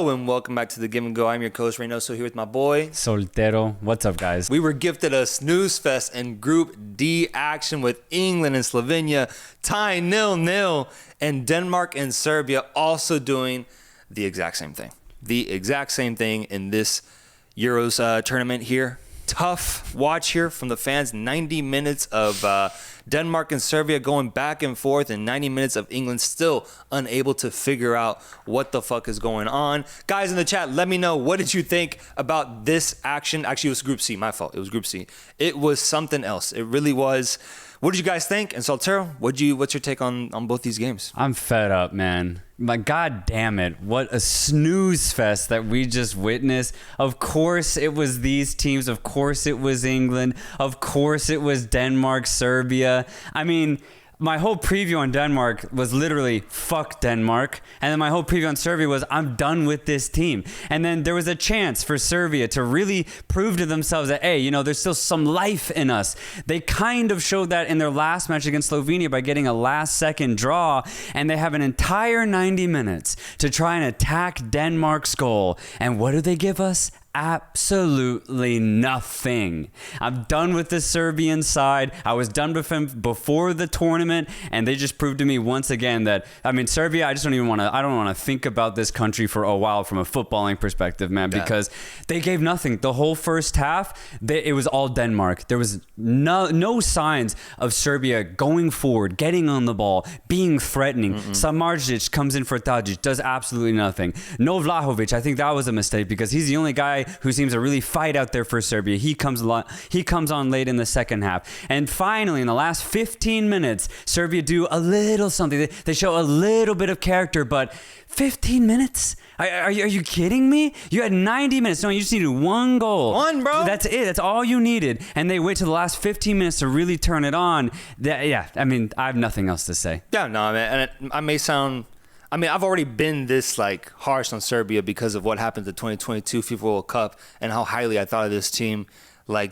Hello and welcome back to The Give and Go. I'm your coach Reynoso here with my boy Soltero. What's up, guys? We were gifted a snooze fest in Group D action with England and Slovenia tying 0-0 and Denmark and Serbia also doing the exact same thing. The exact same thing in this Euros tournament here. Tough watch here from the fans. 90 minutes of Denmark and Serbia going back and forth, and 90 minutes of England still unable to figure out what the fuck is going on. Guys in the chat, let me know, what did you think about this action? Actually, it was Group C. My fault. It was Group C. It was something else. It really was. What did you guys think? And Soltero, what's your take on both these games? I'm fed up, man. My God damn it. What a snooze fest that we just witnessed. Of course it was these teams. Of course it was England. Of course it was Denmark, Serbia. I mean, my whole preview on Denmark was literally fuck Denmark. And then my whole preview on Serbia was I'm done with this team. And then there was a chance for Serbia to really prove to themselves that, hey, you know, there's still some life in us. They kind of showed that in their last match against Slovenia by getting a last second draw. And they have an entire 90 minutes to try and attack Denmark's goal. And what do they give us? Absolutely nothing. I'm done with the Serbian side. I was done with them before the tournament, and they just proved to me once again that, I mean, Serbia, I don't want to think about this country for a while from a footballing perspective, man, because they gave nothing. The whole first half, it was all Denmark. There was no signs of Serbia going forward, getting on the ball, being threatening. Samardzic comes in for Tadic, does absolutely nothing. No Vlahovic, I think that was a mistake because he's the only guy who seems to really fight out there for Serbia. He comes on late in the second half. And finally, in the last 15 minutes, Serbia do a little something. They show a little bit of character, but 15 minutes? Are you kidding me? You had 90 minutes. No, you just needed one goal. One, bro. That's it. That's all you needed. And they wait till the last 15 minutes to really turn it on. I mean, I have nothing else to say. Yeah, no, man. And I may sound... I mean, I've already been this harsh on Serbia because of what happened at the 2022 FIFA World Cup and how highly I thought of this team.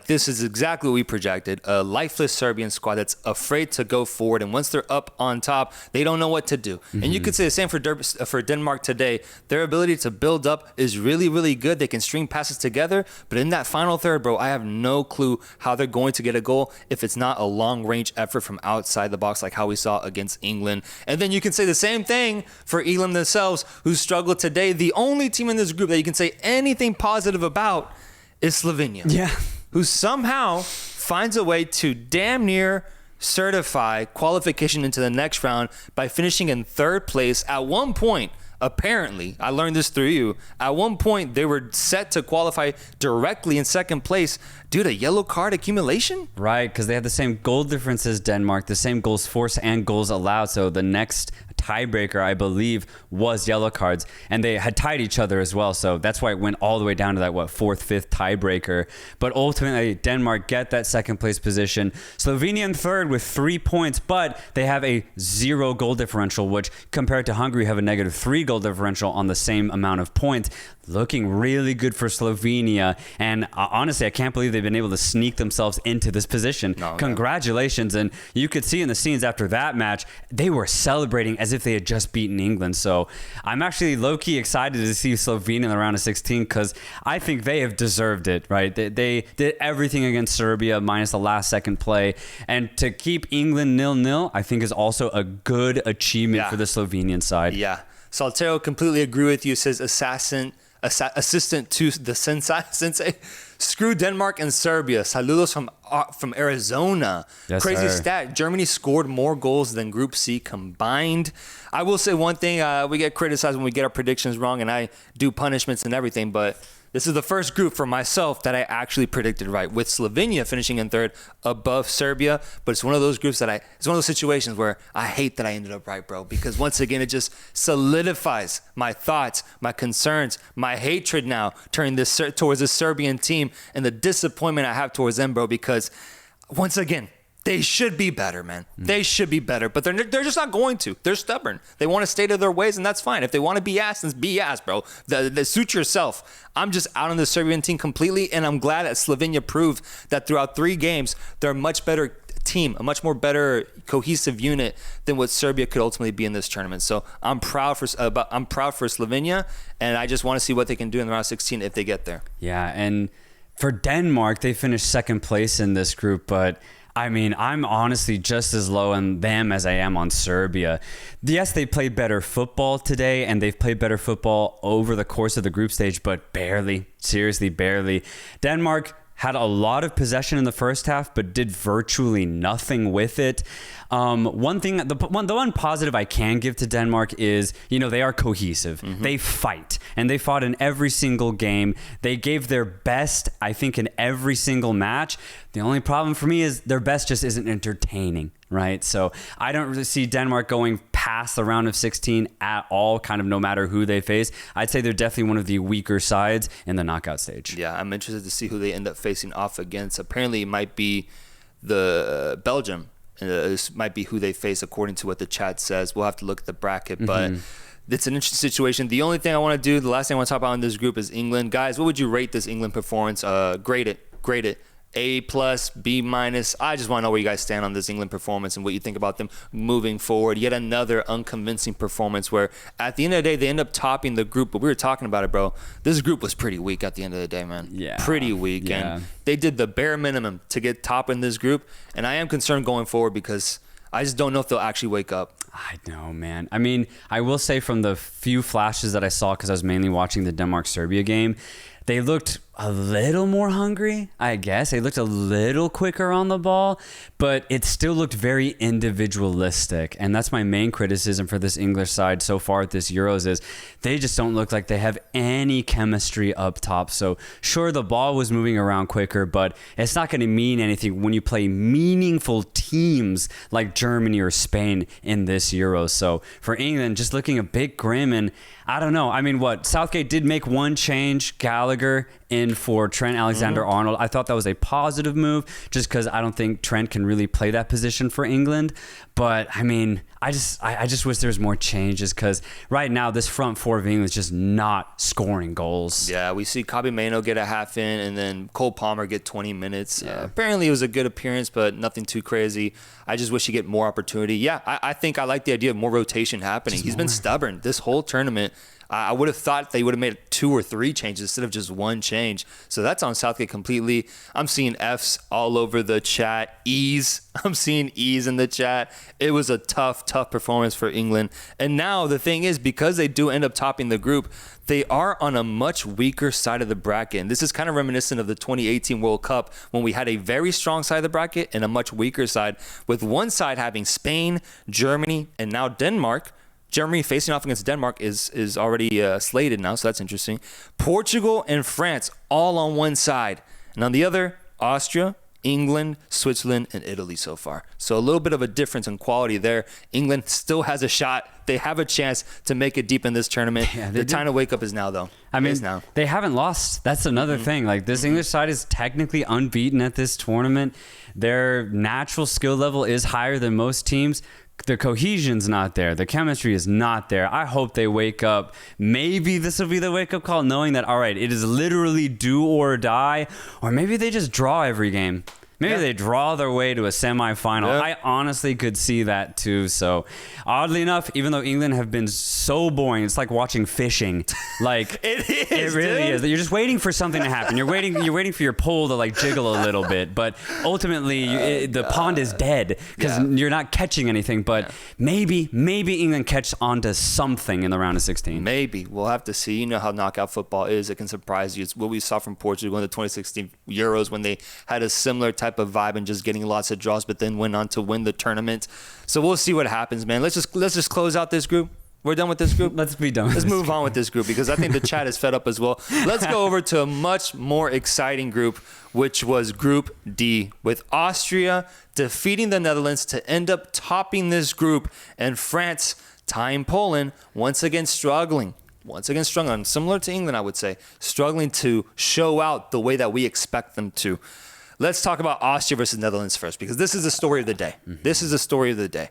This is exactly what we projected. A lifeless Serbian squad that's afraid to go forward. And once they're up on top, they don't know what to do. And you could say the same for Denmark today. Their ability to build up is really, really good. They can string passes together. But in that final third, bro, I have no clue how they're going to get a goal if it's not a long-range effort from outside the box like how we saw against England. And then you can say the same thing for England themselves, who struggled today. The only team in this group that you can say anything positive about is Slovenia. Yeah. Who somehow finds a way to damn near certify qualification into the next round by finishing in third place. At one point, apparently, I learned this through you, at one point they were set to qualify directly in second place due to yellow card accumulation? Right, because they had the same goal difference as Denmark, the same goals forced and goals allowed. So the next tiebreaker, I believe, was yellow cards, and they had tied each other as well. So that's why it went all the way down to that fourth, fifth tiebreaker. But ultimately, Denmark get that second place position. Slovenia in third with 3 points, but they have a 0 goal differential, which compared to Hungary have a -3 goal differential on the same amount of points. Looking really good for Slovenia, and honestly, I can't believe they've been able to sneak themselves into this position. Congratulations. And you could see in the scenes after that match, they were celebrating as if they had just beaten England. So I'm actually low-key excited to see Slovenia in the round of 16 because I think they have deserved it, right? They did everything against Serbia minus the last second play, and to keep England 0-0 I think is also a good achievement for the Slovenian side. Yeah. Soltero, completely agree with you. Says assistant to the sensei. Screw Denmark and Serbia. Saludos from Arizona. Yes, Crazy sir. stat. Germany scored more goals than Group C combined. I will say one thing. We get criticized when we get our predictions wrong, and I do punishments and everything, but this is the first group for myself that I actually predicted right, with Slovenia finishing in third above Serbia. But it's one of those groups that it's one of those situations where I hate that I ended up right, bro, because once again, it just solidifies my thoughts, my concerns, my hatred now towards this Serbian team and the disappointment I have towards them, bro, because once again, they should be better, man. They should be better, but they're just not going to. They're stubborn. They want to stay to their ways, and that's fine. If they want to be ass, then be ass, bro. Suit yourself. I'm just out on the Serbian team completely, and I'm glad that Slovenia proved that throughout 3 games, they're a much better team, a much more better cohesive unit than what Serbia could ultimately be in this tournament. So I'm proud for Slovenia, and I just want to see what they can do in the round of 16 if they get there. Yeah, and for Denmark, they finished second place in this group, but I mean, I'm honestly just as low on them as I am on Serbia. Yes, they played better football today, and they've played better football over the course of the group stage, but barely, seriously, barely. Denmark had a lot of possession in the first half, but did virtually nothing with it. The one positive I can give to Denmark is, they are cohesive. Mm-hmm. They fight, and they fought in every single game. They gave their best, I think, in every single match. The only problem for me is their best just isn't entertaining, right? So I don't really see Denmark going past the round of 16 at all, kind of no matter who they face. I'd say they're definitely one of the weaker sides in the knockout stage. Yeah, I'm interested to see who they end up facing off against. Apparently, it might be the Belgium. This might be who they face according to what the chat says. We'll have to look at the bracket, but it's an interesting situation. The only thing I want to do, the last thing I want to talk about in this group is England. Guys, what would you rate this England performance? Grade it. A+, B-. I just want to know where you guys stand on this England performance and what you think about them moving forward. Yet another unconvincing performance where at the end of the day, they end up topping the group. But we were talking about it, bro. This group was pretty weak at the end of the day, man. Yeah. Pretty weak. Yeah. And they did the bare minimum to get top in this group. And I am concerned going forward because I just don't know if they'll actually wake up. I know, man. I mean, I will say from the few flashes that I saw, because I was mainly watching the Denmark-Serbia game, they looked a little more hungry, I guess. They looked a little quicker on the ball, but it still looked very individualistic. And that's my main criticism for this English side so far at this Euros is they just don't look like they have any chemistry up top. So sure, the ball was moving around quicker, but it's not going to mean anything when you play meaningful teams like Germany or Spain in this Euros. So for England, just looking a bit grim, and I don't know. I mean, Southgate did make one change, Gallagher in for Trent Alexander-Arnold. I thought that was a positive move just because I don't think Trent can really play that position for England. But, I mean, I just wish there was more changes because right now this front four of England is just not scoring goals. Yeah, we see Kobbie Mainoo get a half in and then Cole Palmer get 20 minutes. Yeah. Apparently it was a good appearance, but nothing too crazy. I just wish he get more opportunity. Yeah, I think I like the idea of more rotation happening. He's been stubborn this whole tournament. I would have thought they would have made 2 or 3 changes instead of just one change. So that's on Southgate completely. I'm seeing F's all over the chat. E's. I'm seeing E's in the chat. It was a tough performance for England. And now the thing is, because they do end up topping the group, they are on a much weaker side of the bracket. And this is kind of reminiscent of the 2018 World Cup when we had a very strong side of the bracket and a much weaker side, with one side having Spain, Germany, and now Denmark. Germany facing off against Denmark is already slated now, so that's interesting. Portugal and France all on one side. And on the other, Austria, England, Switzerland, and Italy so far. So a little bit of a difference in quality there. England still has a shot. They have a chance to make it deep in this tournament. Yeah, the time to wake up is now, though. I mean, they haven't lost. That's another thing. Like, this English side is technically unbeaten at this tournament. Their natural skill level is higher than most teams. The cohesion's not there. The chemistry is not there. I hope they wake up. Maybe this will be the wake-up call, knowing that, all right, it is literally do or die. Or maybe they just draw every game. Maybe they draw their way to a semifinal. Yeah. I honestly could see that too. So, oddly enough, even though England have been so boring, it's like watching fishing. Like it really is. You're just waiting for something to happen. You're waiting for your pole to like jiggle a little bit. But ultimately, the pond is dead because you're not catching anything. But maybe England catch onto something in the round of 16. Maybe we'll have to see. You know how knockout football is. It can surprise you. It's what we saw from Portugal in the 2016 Euros when they had a similar type of vibe and just getting lots of draws, but then went on to win the tournament. So we'll see what happens, man. Let's just close out this group. We're done with this group. Let's be done. Let's move on with this group because I think the chat is fed up as well. Let's go over to a much more exciting group, which was Group D, with Austria defeating the Netherlands to end up topping this group, and France tying Poland, once again struggling, similar to England, I would say, struggling to show out the way that we expect them to. Let's talk about Austria versus Netherlands first, because this is the story of the day. This is the story of the day.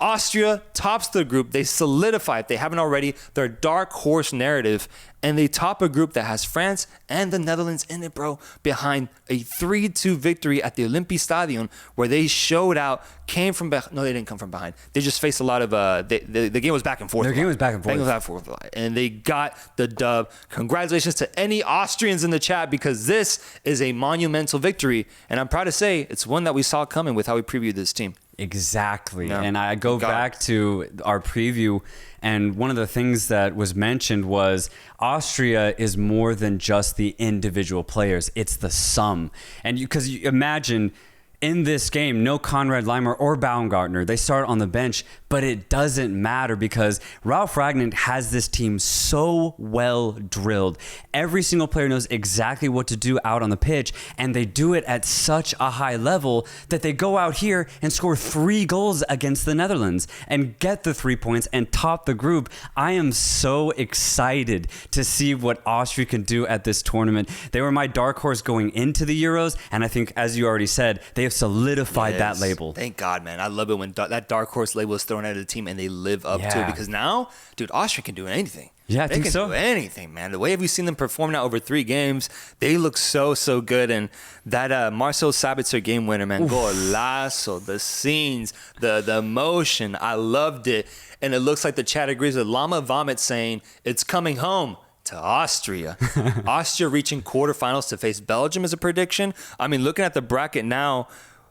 Austria tops the group. They solidify, if they haven't already, their dark horse narrative, and they top a group that has France and the Netherlands in it, bro, behind a 3-2 victory at the Olympiastadion, where they showed out, came from behind. No, they didn't come from behind. They just faced a lot of, the game was back and forth. Their game was back and forth. And they got the dub. Congratulations to any Austrians in the chat, because this is a monumental victory. And I'm proud to say it's one that we saw coming with how we previewed this team. Exactly. Yeah. And I go back to our preview, and one of the things that was mentioned was Austria is more than just the individual players. It's the sum. And because you imagine in this game, no Konrad Leimer or Baumgartner. They start on the bench, but it doesn't matter because Ralf Rangnick has this team so well drilled. Every single player knows exactly what to do out on the pitch, and they do it at such a high level that they go out here and score 3 goals against the Netherlands and get the 3 points and top the group. I am so excited to see what Austria can do at this tournament. They were my dark horse going into the Euros, and I think, as you already said, they have solidified that label. Thank God, man. I love it when that dark horse label is thrown at a team and they live up to it, because now, dude, Austria can do anything. Yeah, I think so. They can do anything, man. The way we've seen them perform now over 3 games, they look so good. And that Marcel Sabitzer game winner, man, golazo, the scenes, the emotion, I loved it. And it looks like the chat agrees with Llama Vomit saying, it's coming home to Austria. Austria reaching quarterfinals to face Belgium is a prediction. I mean, looking at the bracket now,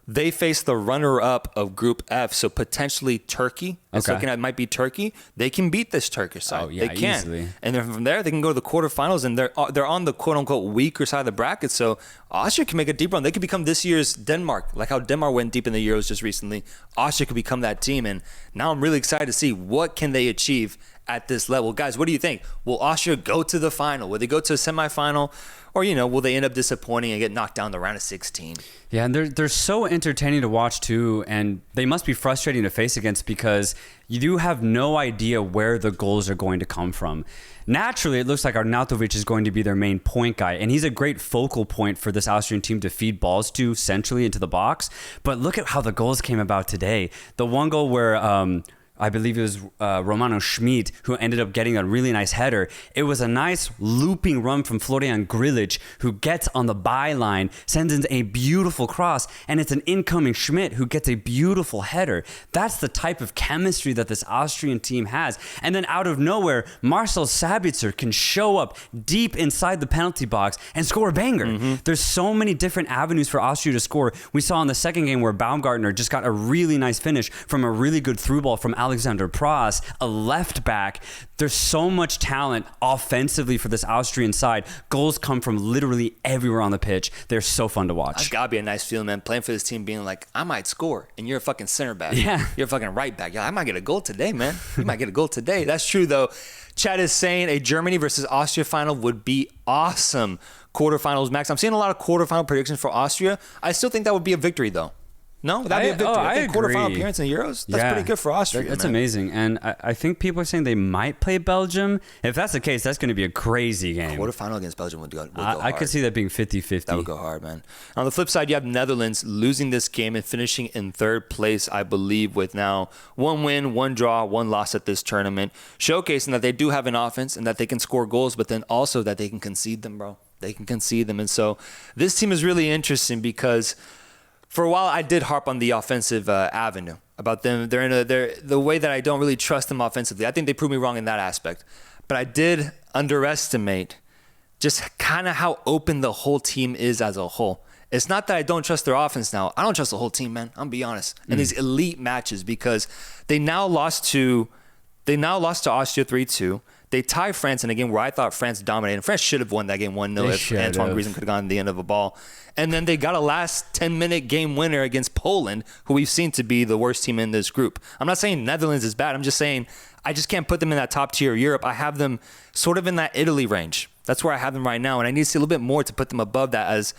they face the runner-up of Group F, so potentially Turkey. It's looking at, it might be Turkey. They can beat this Turkish side. Oh, yeah, they can. easily. And then from there, they can go to the quarterfinals, and they're on the quote-unquote weaker side of the bracket. So Austria can make a deep run. They could become this year's Denmark, like how Denmark went deep in the Euros just recently. Austria could become that team, and now I'm really excited to see what can they achieve at this level. Guys, what do you think? Will Austria go to the final? Will they go to a semifinal? Or, will they end up disappointing and get knocked down the round of 16? Yeah, and they're so entertaining to watch too, and they must be frustrating to face against because you do have no idea where the goals are going to come from. Naturally, it looks like Arnautovic is going to be their main point guy, and he's a great focal point for this Austrian team to feed balls to centrally into the box. But look at how the goals came about today. The one goal where I believe it was Romano Schmid who ended up getting a really nice header. It was a nice looping run from Florian Grilic, who gets on the byline, sends in a beautiful cross, and it's an incoming Schmidt who gets a beautiful header. That's the type of chemistry that this Austrian team has. And then out of nowhere, Marcel Sabitzer can show up deep inside the penalty box and score a banger. Mm-hmm. There's so many different avenues for Austria to score. We saw in the second game where Baumgartner just got a really nice finish from a really good through ball from Alexander Pross, a left back. There's so much talent offensively for this Austrian side. Goals come from literally everywhere on the pitch. They're so fun to watch. It's gotta be a nice feeling, man. Playing for this team, being like, I might score, and you're a fucking center back. Yeah. You're a fucking right back. Yeah, I might get a goal today, man. You might get a goal today. That's true, though. Chad is saying a Germany versus Austria final would be awesome. Quarterfinals, Max. I'm seeing a lot of quarterfinal predictions for Austria. I still think that would be a victory, though. No, that'd be a victory. I think agree. Quarterfinal appearance in the Euros, that's pretty good for Austria. That's amazing. And I think people are saying they might play Belgium. If that's the case, that's going to be a crazy game. Quarterfinal against Belgium would go hard. I could see that being 50-50. That would go hard, man. On the flip side, you have Netherlands losing this game and finishing in 3rd place, I believe, with now 1 win, 1 draw, 1 loss at this tournament, showcasing that they do have an offense and that they can score goals, but then also that they can concede them, bro. They can concede them. And so this team is really interesting because for a while, I did harp on the offensive avenue about them. They're the way that I don't really trust them offensively. I think they proved me wrong in that aspect. But I did underestimate just kind of how open the whole team is as a whole. It's not that I don't trust their offense now. I don't trust the whole team, man. I'm gonna be honest. In these elite matches, because they now lost to Austria 3-2. They tie France in a game where I thought France dominated. France should have won that game 1-0 if Antoine Griezmann could have gone to the end of a ball. And then they got a last 10-minute game winner against Poland, who we've seen to be the worst team in this group. I'm not saying Netherlands is bad. I'm just saying I just can't put them in that top tier of Europe. I have them sort of in that Italy range. That's where I have them right now. And I need to see a little bit more to put them above that as,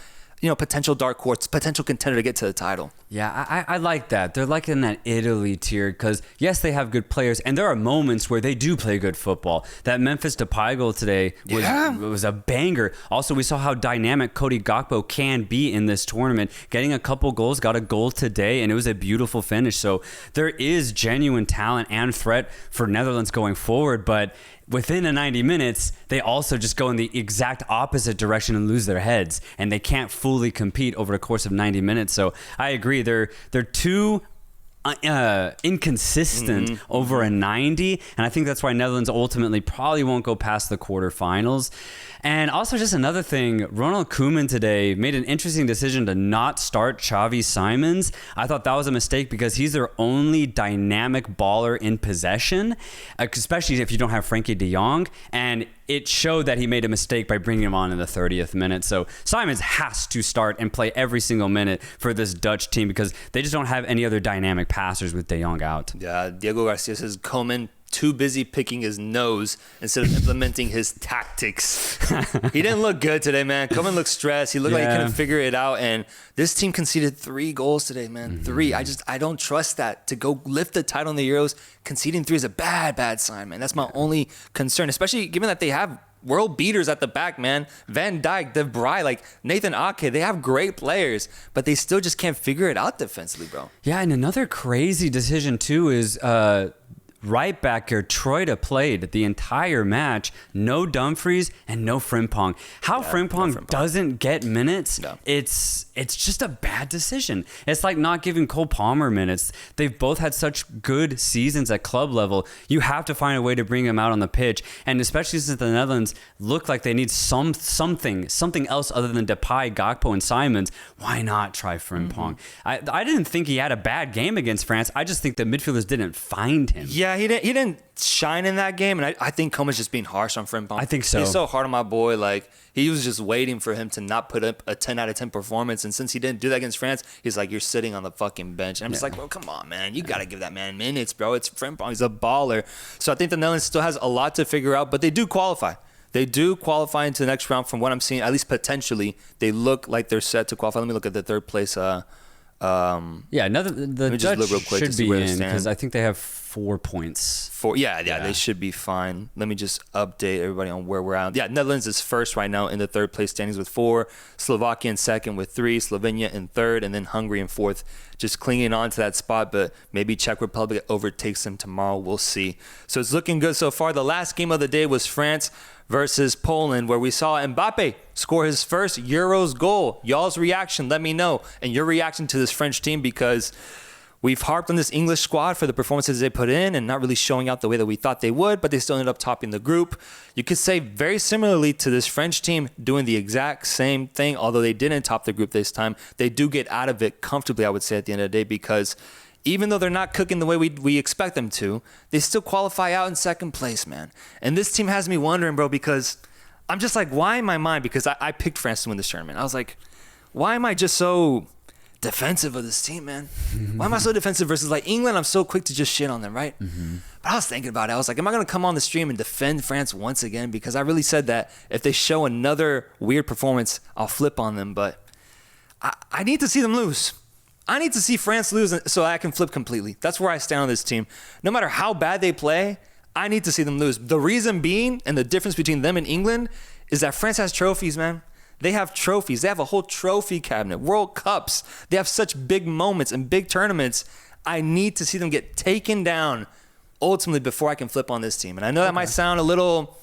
potential dark horse, potential contender to get to the title. Yeah, I like that. They're like in that Italy tier because, yes, they have good players, and there are moments where they do play good football. That Memphis Depay goal today was a banger. Also, we saw how dynamic Cody Gakpo can be in this tournament. Getting a couple goals, got a goal today, and it was a beautiful finish. So there is genuine talent and threat for Netherlands going forward, but within the 90 minutes, they also just go in the exact opposite direction and lose their heads, and they can't fully compete over the course of 90 minutes. So I agree, they're too inconsistent over a 90, and I think that's why Netherlands ultimately probably won't go past the quarterfinals. And also, just another thing, Ronald Koeman today made an interesting decision to not start Xavi Simons. I thought that was a mistake because he's their only dynamic baller in possession, especially if you don't have Frankie de Jong. And it showed that he made a mistake by bringing him on in the 30th minute. So Simons has to start and play every single minute for this Dutch team because they just don't have any other dynamic passers with de Jong out. Yeah, Diego Garcia says Koeman too busy picking his nose instead of implementing his tactics. He didn't look good today, man. Koeman looked stressed. He looked like he couldn't figure it out. And this team conceded 3 goals today, man. 3. I don't trust that. To go lift the title in the Euros, conceding 3 is a bad sign, man. That's my only concern, especially given that they have world beaters at the back, man. Van Dijk, De Vrij, like Nathan Ake, they have great players, but they still just can't figure it out defensively, bro. Yeah, and another crazy decision too is right backer Troita played the entire match. No Dumfries and no Frimpong. Frimpong doesn't get minutes, it's just a bad decision. It's like not giving Cole Palmer minutes. They've both had such good seasons at club level. You have to find a way to bring them out on the pitch. And especially since the Netherlands look like they need something else other than Depay, Gakpo, and Simons, why not try Frimpong? I didn't think he had a bad game against France. I just think the midfielders didn't find him. Yeah, he didn't shine in that game, and I think Koeman's just being harsh on Frimpong. I think so. He's so hard on my boy. Like, he was just waiting for him to not put up a 10 out of 10 performance, and since he didn't do that against France, he's like, you're sitting on the fucking bench. And I'm just like, bro, come on, man. You got to give that man minutes, bro. It's Frimpong. He's a baller. So I think the Netherlands still has a lot to figure out, but they do qualify. They do qualify into the next round from what I'm seeing, at least potentially. They look like they're set to qualify. Let me look at the third place. The Dutch should be in because I think they have 4 points. They should be fine. Let me just update everybody on where we're at. Yeah, Netherlands is first right now in the third place standings with 4, Slovakia in second with 3, Slovenia in third, and then Hungary in fourth, just clinging on to that spot, but maybe Czech Republic overtakes them tomorrow. We'll see. So it's looking good so far. The last game of the day was France versus Poland, where we saw Mbappe score his first Euros goal. Y'all's reaction, let me know. And your reaction to this French team, because we've harped on this English squad for the performances they put in and not really showing out the way that we thought they would, but they still ended up topping the group. You could say very similarly to this French team doing the exact same thing, although they didn't top the group this time. They do get out of it comfortably, I would say, at the end of the day, because even though they're not cooking the way we expect them to, they still qualify out in second place, man. And this team has me wondering, bro, because I'm just like, why in my mind? Because I picked France to win this tournament. I was like, why am I just so defensive of this team, man? Why am I so defensive versus like England? I'm so quick to just shit on them, right? But I was thinking about it. I was like, am I going to come on the stream and defend France once again? Because I really said that if they show another weird performance, I'll flip on them. But I need to see them lose. I need to see France lose so I can flip completely. That's where I stand on this team. No matter how bad they play, I need to see them lose. The reason being, and the difference between them and England, is that France has trophies, man. They have trophies. They have a whole trophy cabinet, World Cups. They have such big moments and big tournaments. I need to see them get taken down ultimately before I can flip on this team. And I know that might sound a little,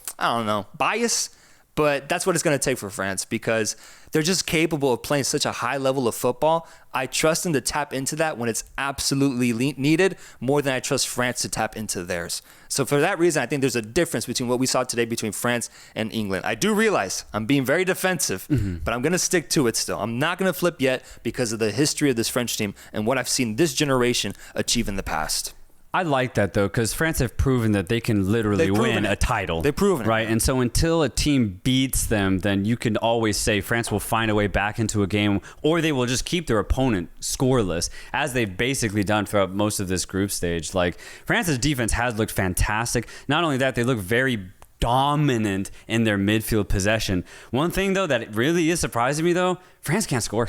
biased, but that's what it's going to take for France because they're just capable of playing such a high level of football. I trust them to tap into that when it's absolutely needed more than I trust France to tap into theirs. So for that reason, I think there's a difference between what we saw today between France and England. I do realize I'm being very defensive, but I'm going to stick to it still. I'm not going to flip yet because of the history of this French team and what I've seen this generation achieve in the past. I like that, though, because France have proven that they can literally win a title. They've proven it. Right? And so until a team beats them, then you can always say France will find a way back into a game, or they will just keep their opponent scoreless, as they've basically done throughout most of this group stage. Like, France's defense has looked fantastic. Not only that, they look very dominant in their midfield possession. One thing, though, that really is surprising me, though, France can't score.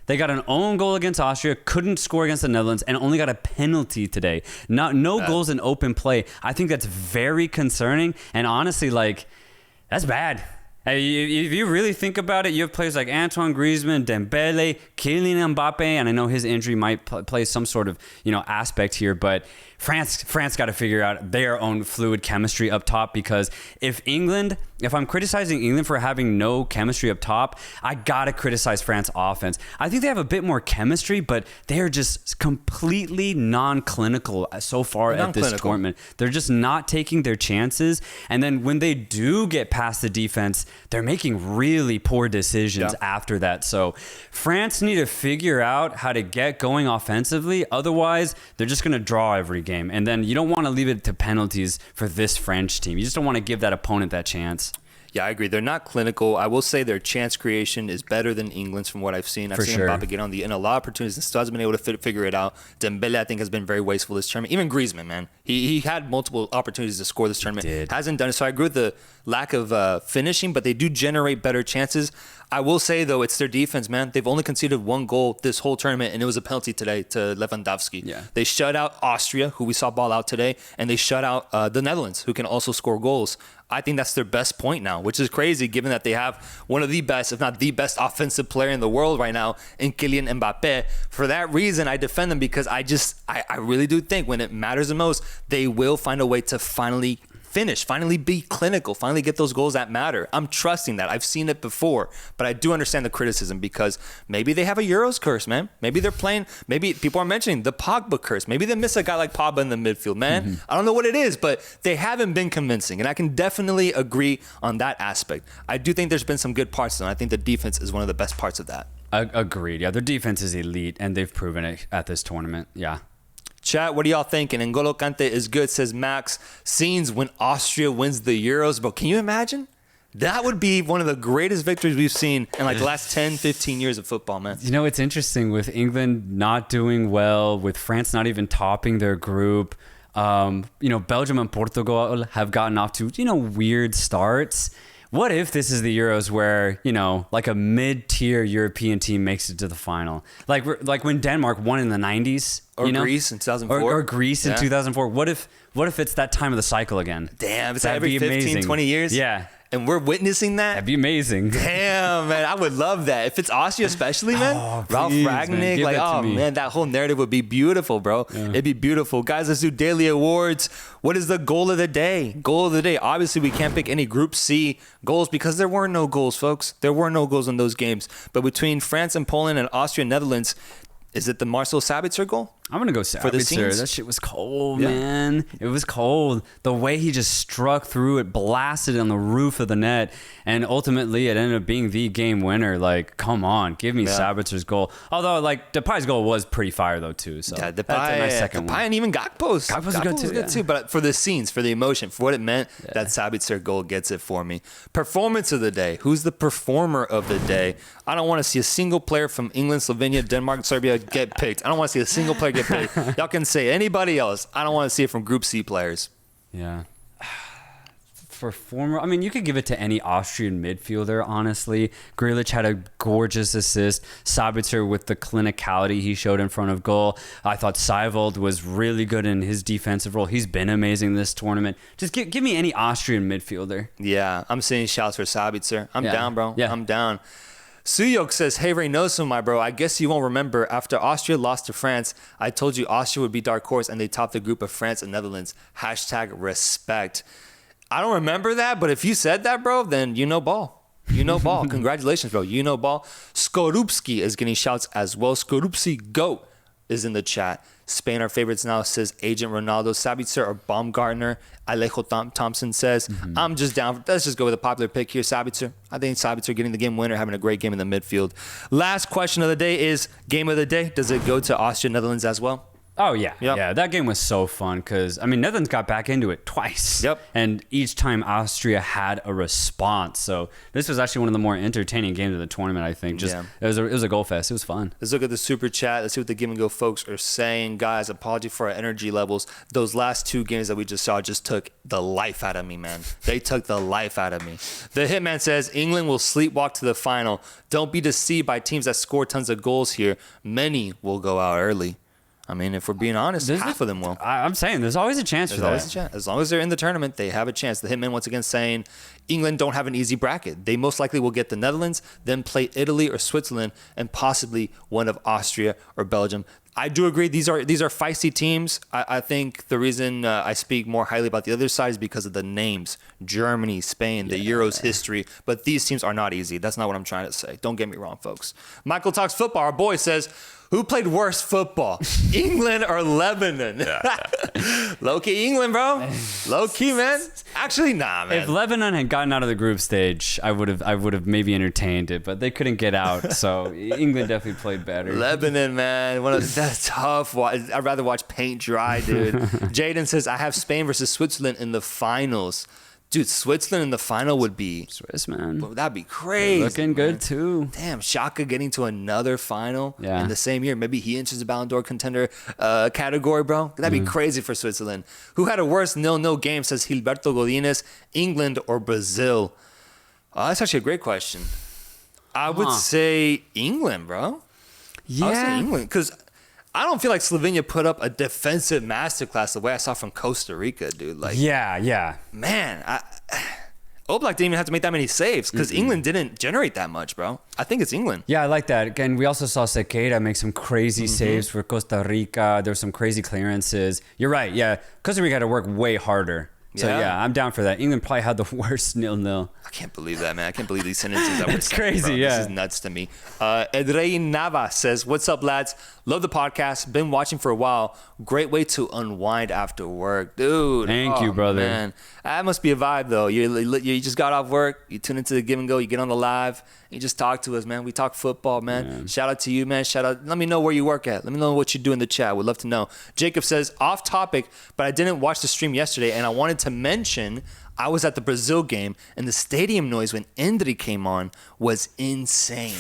They got an own goal against Austria, couldn't score against the Netherlands, and only got a penalty today. No goals in open play. I think that's very concerning, and honestly, that's bad. If you really think about it, you have players like Antoine Griezmann, Dembele, Kylian Mbappe, and I know his injury might play some sort of aspect here, but France got to figure out their own fluid chemistry up top, because if I'm criticizing England for having no chemistry up top, I got to criticize France offense. I think they have a bit more chemistry, but they're just completely non-clinical so far at this tournament. They're just not taking their chances. And then when they do get past the defense, they're making really poor decisions after that. So France need to figure out how to get going offensively. Otherwise, they're just going to draw every game. And then you don't want to leave it to penalties for this French team. You just don't want to give that opponent that chance. Yeah, I agree. They're not clinical. I will say their chance creation is better than England's from what I've seen. I've seen Mbappe get in a lot of opportunities and still hasn't been able to figure it out. Dembele, I think, has been very wasteful this tournament. Even Griezmann, man. He had multiple opportunities to score this tournament. Hasn't done it. So I agree with the lack of finishing, but they do generate better chances. I will say, though, it's their defense, man. They've only conceded one goal this whole tournament, and it was a penalty today to Lewandowski. Yeah. They shut out Austria, who we saw ball out today, and they shut out the Netherlands, who can also score goals. I think that's their best point now, which is crazy given that they have one of the best, if not the best offensive player in the world right now in Kylian Mbappe. For that reason, I defend them because I really do think when it matters the most, they will find a way to finally finish, finally be clinical, finally get those goals that matter. I'm trusting that. I've seen it before, but I do understand the criticism because maybe they have a Euros curse, man. Maybe they're playing, maybe people are mentioning the Pogba curse. Maybe they miss a guy like Pogba in the midfield, man. Mm-hmm. I don't know what it is, but they haven't been convincing, and I can definitely agree on that aspect. I do think there's been some good parts, and I think the defense is one of the best parts of that. Agreed. Yeah, their defense is elite, and they've proven it at this tournament. Yeah. Chat, what are y'all thinking? N'Golo Kante is good, says Max. Scenes when Austria wins the Euros. Bro, can you imagine? That would be one of the greatest victories we've seen in the last 10, 15 years of football, man. It's interesting with England not doing well, with France not even topping their group. Belgium and Portugal have gotten off to, weird starts. What if this is the Euros where, a mid-tier European team makes it to the final? Like when Denmark won in the 90s? Or Greece in 2004. Or Greece in 2004. What if it's that time of the cycle again? Damn, it's every 15, 20 years? Yeah. And we're witnessing that? That'd be amazing. Damn, man. I would love that. If it's Austria especially, man. Ralph Rangnick. Man, that whole narrative would be beautiful, bro. Yeah. It'd be beautiful. Guys, let's do daily awards. What is the goal of the day? Goal of the day. Obviously, we can't pick any Group C goals because there were no goals, folks. There were no goals in those games. But between France and Poland and Austria and Netherlands, is it the Marcel Sabitzer goal? I'm going to go Sabitzer. That shit was cold, man. It was cold. The way he just struck through it, blasted on the roof of the net, and ultimately it ended up being the game winner. Come on, give me Sabitzer's goal. Although, Depay's goal was pretty fire, though, too. So Depay, that's a nice second one. And even Gakpo's. Gakpo's good, too. But for the scenes, for the emotion, for what it meant, that Sabitzer goal gets it for me. Performance of the day. Who's the performer of the day? I don't want to see a single player from England, Slovenia, Denmark, Serbia get picked. I don't want to see a single player get picked. Y'all can say anybody else. I don't want to see it from Group C players. Yeah. Performer. You could give it to any Austrian midfielder, honestly. Grealish had a gorgeous assist. Sabitzer with the clinicality he showed in front of goal. I thought Seiwald was really good in his defensive role. He's been amazing this tournament. Just give me any Austrian midfielder. Yeah, I'm saying shouts for Sabitzer. I'm down, bro. Yeah. I'm down. Suyok says, hey, Reynoso, my bro, I guess you won't remember. After Austria lost to France, I told you Austria would be dark horse, and they topped the group of France and Netherlands. #respect. I don't remember that, but if you said that, bro, then you know ball. You know ball. Congratulations, bro. You know ball. Skorupski is getting shouts as well. Skorupski GOAT is in the chat. Spain, our favorites now, says Agent Ronaldo. Sabitzer or Baumgartner. Alejo Thompson says, I'm just down. Let's just go with a popular pick here, Sabitzer. I think Sabitzer getting the game winner, having a great game in the midfield. Last question of the day is game of the day. Does it go to Austria, Netherlands as well? Oh, yeah. Yep. Yeah, that game was so fun because, I mean, Netherlands got back into it twice. Yep. And each time Austria had a response. So this was actually one of the more entertaining games of the tournament, I think. Just it was a goal fest. It was fun. Let's look at the super chat. Let's see what the Give and Go folks are saying. Guys, apology for our energy levels. Those last 2 games that we just saw just took the life out of me, man. They took the life out of me. The Hitman says, England will sleepwalk to the final. Don't be deceived by teams that score tons of goals here. Many will go out early. I mean, if we're being honest, half of them will. I'm saying there's always a chance for that. Always a chance. As long as they're in the tournament, they have a chance. The Hitman once again saying England don't have an easy bracket. They most likely will get the Netherlands, then play Italy or Switzerland, and possibly one of Austria or Belgium. I do agree. These are feisty teams. I think the reason I speak more highly about the other side is because of the names. Germany, Spain, the Euros history. But these teams are not easy. That's not what I'm trying to say. Don't get me wrong, folks. Michael Talks Football. Our boy says, who played worse football, England or Lebanon? Low-key England, bro. Low-key, man. Actually, nah, man. If Lebanon had gotten out of the group stage, I would have maybe entertained it, but they couldn't get out, so England definitely played better. Lebanon, man. That's tough. I'd rather watch paint dry, dude. Jaden says, I have Spain versus Switzerland in the finals. Dude, Switzerland in the final would be... Swiss, man. That'd be crazy. They're looking good, too. Damn, Xhaka getting to another final in the same year. Maybe he enters the Ballon d'Or contender category, bro. That'd be crazy for Switzerland. Who had a worse 0-0 game, says Gilberto Godinez, England or Brazil? Oh, that's actually a great question. I would say England, bro. Yeah. I would say England, because... I don't feel like Slovenia put up a defensive masterclass the way I saw from Costa Rica, dude. Like, yeah. Man, Oblak didn't even have to make that many saves because England didn't generate that much, bro. I think it's England. Yeah, I like that. Again, we also saw Sequeira make some crazy saves for Costa Rica. There were some crazy clearances. You're right. Yeah, Costa Rica had to work way harder. So, yeah, I'm down for that. England probably had the worst 0-0. I can't believe that, man. I can't believe these sentences that we're It's saying, crazy, bro. yeah. This is nuts to me. Edrei Nava says, what's up, lads? Love the podcast. Been watching for a while. Great way to unwind after work. Dude. Thank you, brother. Man. That must be a vibe, though. You just got off work. You tune into the Give and Go. You get on the live. You just talk to us, man. We talk football, man. Shout out to you, man. Shout out. Let me know where you work at. Let me know what you do in the chat. Would love to know. Jacob says, off topic, but I didn't watch the stream yesterday, and I wanted to mention I was at the Brazil game, and the stadium noise when Endry came on was insane.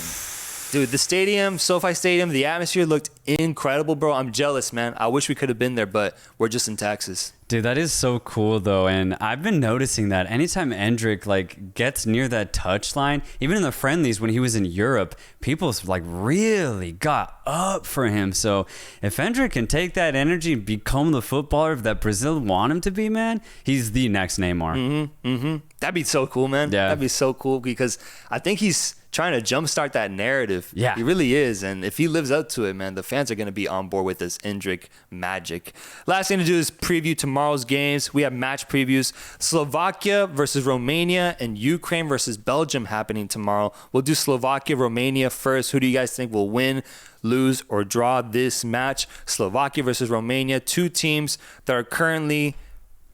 Dude, the stadium, SoFi Stadium, the atmosphere looked incredible, bro. I'm jealous, man. I wish we could have been there, but we're just in Texas. Dude, that is so cool, though. And I've been noticing that anytime Endrick, gets near that touchline, even in the friendlies when he was in Europe, people, really got up for him. So if Endrick can take that energy and become the footballer that Brazil want him to be, man, he's the next Neymar. That'd be so cool, man. Yeah. That'd be so cool because I think he's trying to jumpstart that narrative. Yeah. He really is. And if he lives up to it, man, the fans are going to be on board with this Endrick magic. Last thing to do is preview tomorrow's games. We have match previews. Slovakia versus Romania and Ukraine versus Belgium happening tomorrow. We'll do Slovakia, Romania first. Who do you guys think will win, lose, or draw this match? Slovakia versus Romania, 2 teams that are currently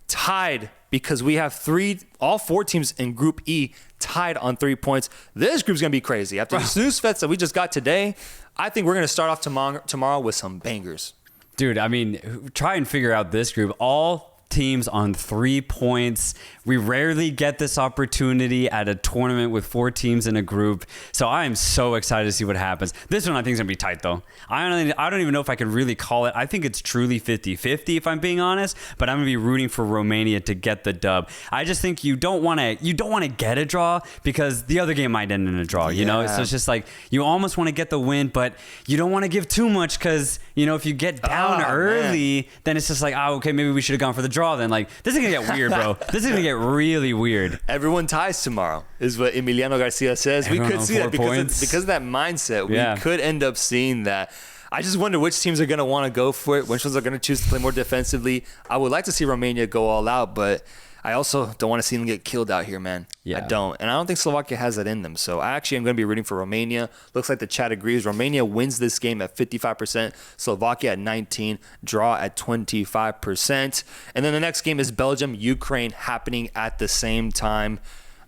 tied because we have all 4 teams in Group E tied on 3 points. This group's going to be crazy. After the snooze fest that we just got today, I think we're going to start off tomorrow with some bangers. Dude, I mean, try and figure out this group. All teams on 3 points. We rarely get this opportunity at a tournament with 4 teams in a group. So I am so excited to see what happens. This one I think is going to be tight, though. I don't even know if I can really call it. I think it's truly 50-50 if I'm being honest, but I'm going to be rooting for Romania to get the dub. I just think you don't want to get a draw because the other game might end in a draw, you know? So it's just you almost want to get the win, but you don't want to give too much because, if you get down early, then it's just okay, maybe we should have gone for the draw then. This is going to get weird, bro. This is going to get really weird. Everyone ties tomorrow is what Emiliano Garcia says. Everyone we could see that because of that mindset. We could end up seeing that. I just wonder which teams are going to want to go for it, which ones are going to choose to play more defensively. I would like to see Romania go all out, but I also don't want to see them get killed out here, man. Yeah. I don't. And I don't think Slovakia has that in them. So I actually am going to be rooting for Romania. Looks like the chat agrees. Romania wins this game at 55%. Slovakia at 19%. Draw at 25%. And then the next game is Belgium, Ukraine happening at the same time.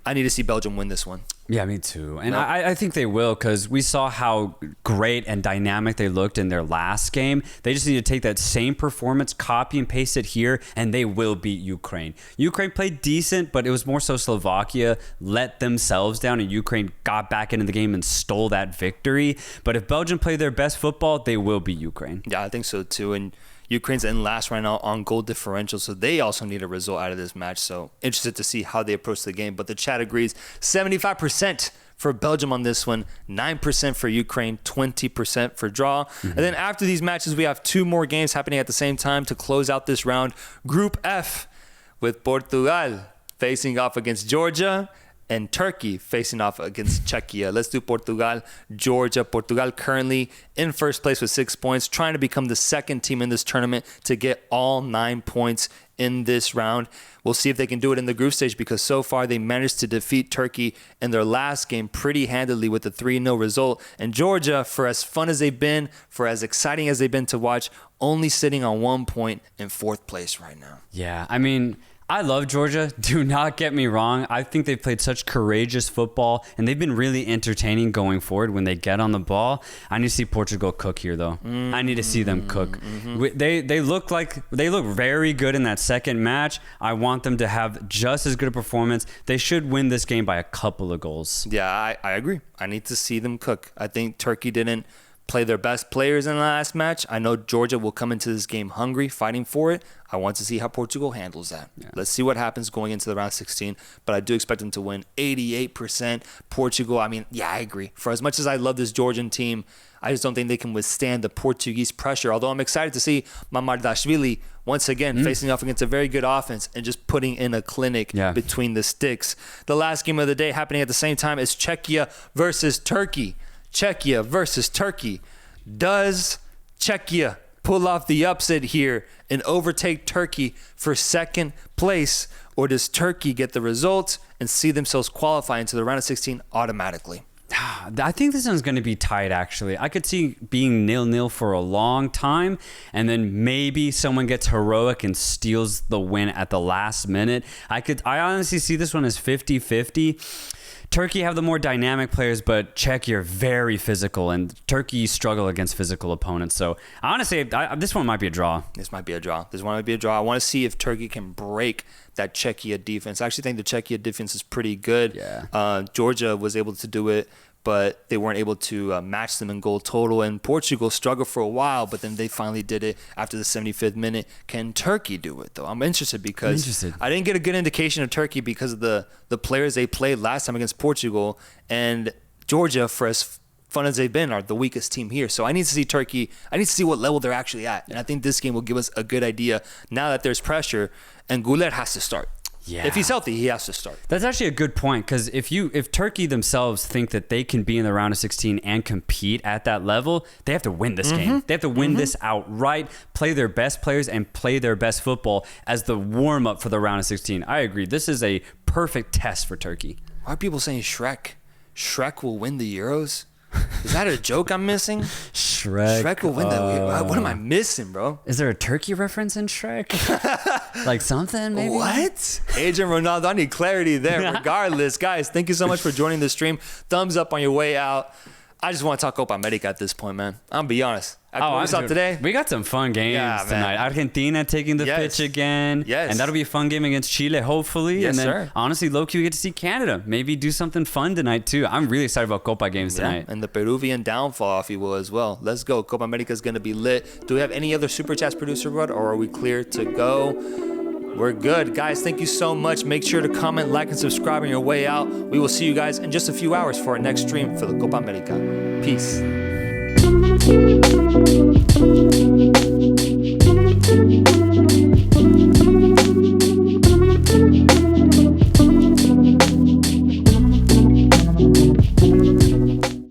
I need to see Belgium win this one. Yeah, me too. And I think they will, because we saw how great and dynamic they looked in their last game. They just need to take that same performance, copy and paste it here, and they will beat Ukraine. Ukraine played decent, but it was more so Slovakia let themselves down, and Ukraine got back into the game and stole that victory. But if Belgium play their best football, they will beat Ukraine. Yeah, I think so too. And Ukraine's in last right now on goal differential, so they also need a result out of this match. So interested to see how they approach the game. But the chat agrees 75% for Belgium on this one, 9% for Ukraine, 20% for draw. And then after these matches, we have 2 more games happening at the same time to close out this round. Group F with Portugal facing off against Georgia and Turkey facing off against Czechia. Let's do Portugal, Georgia. Portugal currently in first place with 6 points, trying to become the second team in this tournament to get all 9 points in this round. We'll see if they can do it in the group stage, because so far they managed to defeat Turkey in their last game pretty handily with a 3-0 result. And Georgia, for as fun as they've been, for as exciting as they've been to watch, only sitting on 1 point in 4th place right now. Yeah, I mean, I love Georgia. Do not get me wrong. I think they've played such courageous football, and they've been really entertaining going forward when they get on the ball. I need to see Portugal cook here, though. I need to see them cook. They look very good in that second match. I want them to have just as good a performance. They should win this game by a couple of goals. Yeah, I agree. I need to see them cook. I think Turkey didn't play their best players in the last match. I know Georgia will come into this game hungry, fighting for it. I want to see how Portugal handles that. Yeah. Let's see what happens going into the round 16, but I do expect them to win 88%. Portugal, I mean, yeah, I agree. For as much as I love this Georgian team, I just don't think they can withstand the Portuguese pressure, although I'm excited to see Mamardashvili once again facing off against a very good offense and just putting in a clinic between the sticks. The last game of the day happening at the same time is Czechia versus Turkey. Czechia versus Turkey. Does Czechia pull off the upset here and overtake Turkey for second place, or does Turkey get the result and see themselves qualify into the round of 16 automatically? I think this one's going to be tight, actually. I could see being 0-0 for a long time, and then maybe someone gets heroic and steals the win at the last minute. I honestly see this one as 50-50. Turkey have the more dynamic players, but Czechia are very physical, and Turkey struggle against physical opponents. So honestly, this one might be a draw. This might be a draw. I want to see if Turkey can break that Czechia defense. I actually think the Czechia defense is pretty good. Yeah. Georgia was able to do it, but they weren't able to match them in goal total. And Portugal struggled for a while, but then they finally did it after the 75th minute. Can Turkey do it, though? I'm interested because I didn't get a good indication of Turkey because of the players they played last time against Portugal. And Georgia, for as fun as they've been, are the weakest team here. So I need to see Turkey. I need to see what level they're actually at. And I think this game will give us a good idea now that there's pressure. And Goulet has to start. Yeah. If he's healthy, he has to start. That's actually a good point, because if Turkey themselves think that they can be in the round of 16 and compete at that level, they have to win this game. They have to win this outright, play their best players, and play their best football as the warm-up for the round of 16. I agree. This is a perfect test for Turkey. Why are people saying Shrek? Shrek will win the Euros? Is that a joke I'm missing? Shrek will win that. What am I missing, bro? Is there a turkey reference in Shrek? Like something, maybe? What? Agent Ronaldo, I need clarity there. Regardless, guys, thank you so much for joining the stream. Thumbs up on your way out. I just want to talk Copa America at this point, man. I'm going to be honest. After what we saw today, we got some fun games tonight. Argentina taking the pitch again. Yes. And that'll be a fun game against Chile, hopefully. Yes, and then, sir. honestly, low-key, we get to see Canada. Maybe do something fun tonight, too. I'm really excited about Copa games tonight. And the Peruvian downfall, if you will, as well. Let's go. Copa America is going to be lit. Do we have any other Super Chats, producer Rod, or are we clear to go? We're good. Guys, thank you so much. Make sure to comment, like, and subscribe on your way out. We will see you guys in just a few hours for our next stream for the Copa America. Peace.